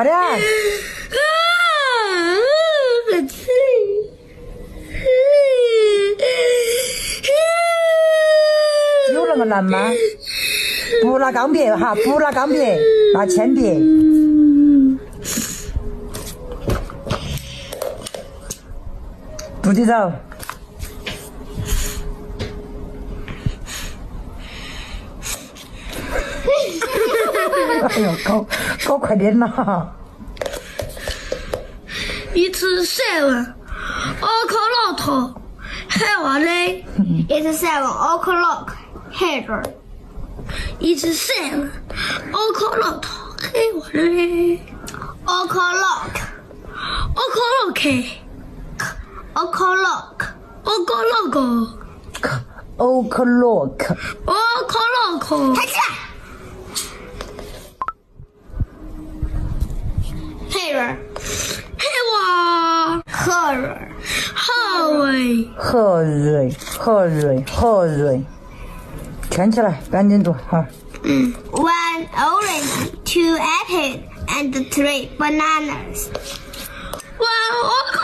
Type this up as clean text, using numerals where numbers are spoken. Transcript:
快点！有那么难吗？不拿钢笔哈，不拿钢笔，拿铅笔。不许走！哎呦，搞快点呐！It's 7 o'clock. 喊话的 It's 7 o'clock. 喊着 It's 7 o'clock. 喊话的 o'clock. o'clock. o'clock. o'clock. o'clock。o'clock. 抬起来。黑人，黑娃，黑人，何瑞，圈起来，赶紧读哈。One orange, 2 apples, and 3 bananas. Wow.